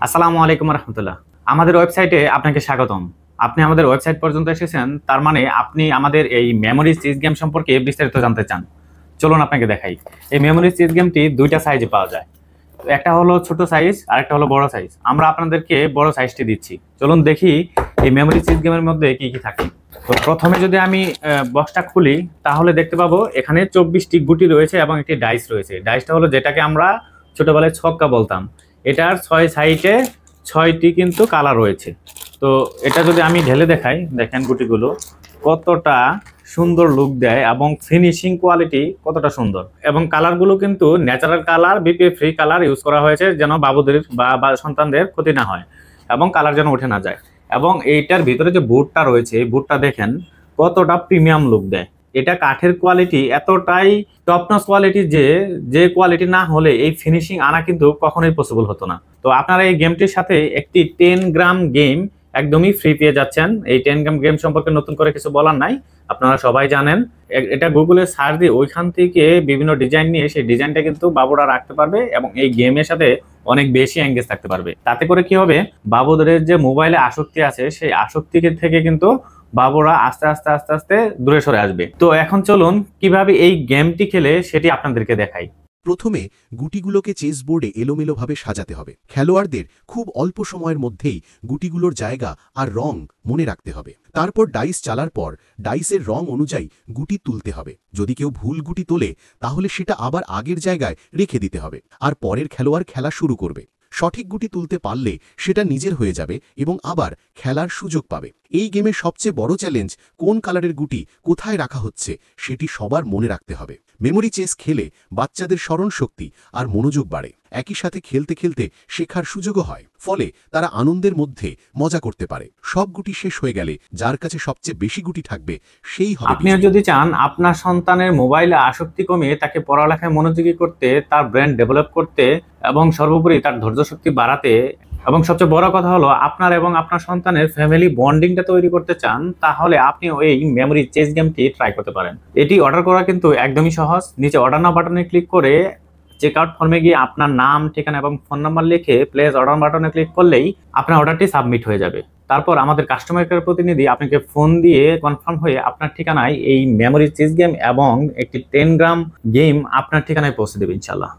আসসালামু আলাইকুম রহমতুল্লাহ। আমাদের ওয়েবসাইটে আপনাকে স্বাগতম। আপনি আমাদের ওয়েবসাইট পর্যন্ত এসেছেন, তার মানে আপনি আমাদের এই মেমোরি চিজ গেম সম্পর্কে বিস্তারিত জানতে চান। চলুন আপনাকে দেখাই। এই মেমোরি চিজ গেমটি দুইটা সাইজে পাওয়া যায়। একটা হলো ছোট সাইজ আর একটা হলো বড় সাইজ। আমরা আপনাদেরকে বড় সাইজটি দিচ্ছি। চলুন দেখি এই মেমোরি চিজ গেমের মধ্যে কি কি থাকে। তো প্রথমে যদি আমি বক্সটা খুলি, তাহলে দেখতে পাবো এখানে 24টি গুটি রয়েছে এবং একটি ডাইস রয়েছে। ডাইসটা হলো যেটাকে আমরা ছোটবেলায় ছক্কা বলতাম। এটার 6 সাইডে 6টি কিন্তু কালার রয়েছে। তো এটা যদি আমি ঢেলে দেখাই, দেখেন গুটিগুলো কতটা সুন্দর লুক দেয় এবং ফিনিশিং কোয়ালিটি কতটা সুন্দর, এবং কালারগুলো কিন্তু natural colour, BPA free colour use করা হয়েছে, যেন বাবুদের বা সন্তানদের ক্ষতি না হয় এবং কালার যেন উঠে না যায়। এবং এইটার ভিতরে যে বুটটা রয়েছে, এই বুটটা দেখেন কতটা প্রিমিয়াম লুক দেয়। এটা কাঠের কোয়ালিটি এতটাই টপ নচ কোয়ালিটি যে যে কোয়ালিটি না হলে এই ফিনিশিং আনা কিন্তু কখনোই পসিবল হতো না। তো আপনারা এই গেমটির সাথে একটি 10 গ্রাম গেম একদমই ফ্রি পেয়ে যাচ্ছেন। এই 10 গ্রাম গেম সম্পর্কে নতুন করে কিছু বলার নাই, আপনারা সবাই জানেন। এটা গুগলে সার্চ দিয়ে ওইখান থেকে বিভিন্ন ডিজাইন নিয়ে সেই ডিজাইনটা কিন্তু বাবুরা রাখতে পারবে এবং এই গেমের সাথে অনেক বেশি এঙ্গেজ থাকতে পারবে। তাতে করে কি হবে, বাবুদের যে মোবাইলে আসক্তি আছে সেই আসক্তি থেকে কিন্তু বাবুরা আস্তে আস্তে আস্তে আস্তে দূরে সরে আসবে। তো এখন চলুন কিভাবে এই গেমটি খেলে সেটি আপনাদেরকে দেখাই। প্রথমে গুটিগুলোকে চেস বোর্ডে এলোমেলোভাবে সাজাতে হবে। খেলোয়াড়দের খুব অল্প সময়ের মধ্যেই গুটিগুলোর জায়গা আর রং মনে রাখতে হবে। তারপর ডাইস চালার পর ডাইসের রং অনুযায়ী গুটি তুলতে হবে। যদি কেউ ভুল গুটি তোলে তাহলে সেটা আবার আগের জায়গায় রেখে দিতে হবে, আর পরের খেলোয়াড় খেলা শুরু করবে। সঠিক গুটি তুলতে পারলে সেটা নিজের হয়ে যাবে এবং আবার খেলার সুযোগ পাবে। এই গেমের সবচেয়ে বড় চ্যালেঞ্জ কোন কালারের গুটি কোথায় রাখা হচ্ছে সেটি সবার মনে রাখতে হবে। মেমোরি চেস খেলে বাচ্চাদের স্মরণ শক্তি আর মনোযোগ বাড়ে। একই সাথে খেলতে খেলতে শেখার সুযোগও হয়, ফলে তারা আনন্দের মধ্যে মজা করতে পারে। সব গুটি শেষ হয়ে গেলে যার কাছে সবচেয়ে বেশি গুটি থাকবে সেই হবে। আপনিও যদি চান আপনার সন্তানের মোবাইলে আসক্তি কমিয়ে তাকে পড়ালেখায় মনোযোগী করতে, তার ব্রেন ডেভেলপ করতে এবং সর্বোপরি তার ধৈর্য শক্তি বাড়াতে, এবং সবচেয়ে বড় কথা হলো আপনার এবং আপনার সন্তানের ফ্যামিলি বন্ডিংটা তৈরি করতে চান, তাহলে আপনি এই মেমোরি চেস গেমটি ট্রাই করতে পারেন। এটি অর্ডার করা কিন্তু একদমই সহজ। নিচে অর্ডার নাও বাটনে ক্লিক করে চেক আউট ফর্মে গিয়ে আপনার নাম, ঠিকানা এবং ফোন নাম্বার লিখে প্লেস অর্ডার বাটনে ক্লিক করলেই আপনার অর্ডারটি সাবমিট হয়ে যাবে। তারপর আমাদের কাস্টমার কেয়ার প্রতিনিধি আপনাকে ফোন দিয়ে কনফার্ম হয়ে আপনার ঠিকানায় এই মেমোরি চেস গেম এবং একটি 10 গ্রাম গেম আপনার ঠিকানায় পৌঁছে দেবে ইনশাল্লাহ।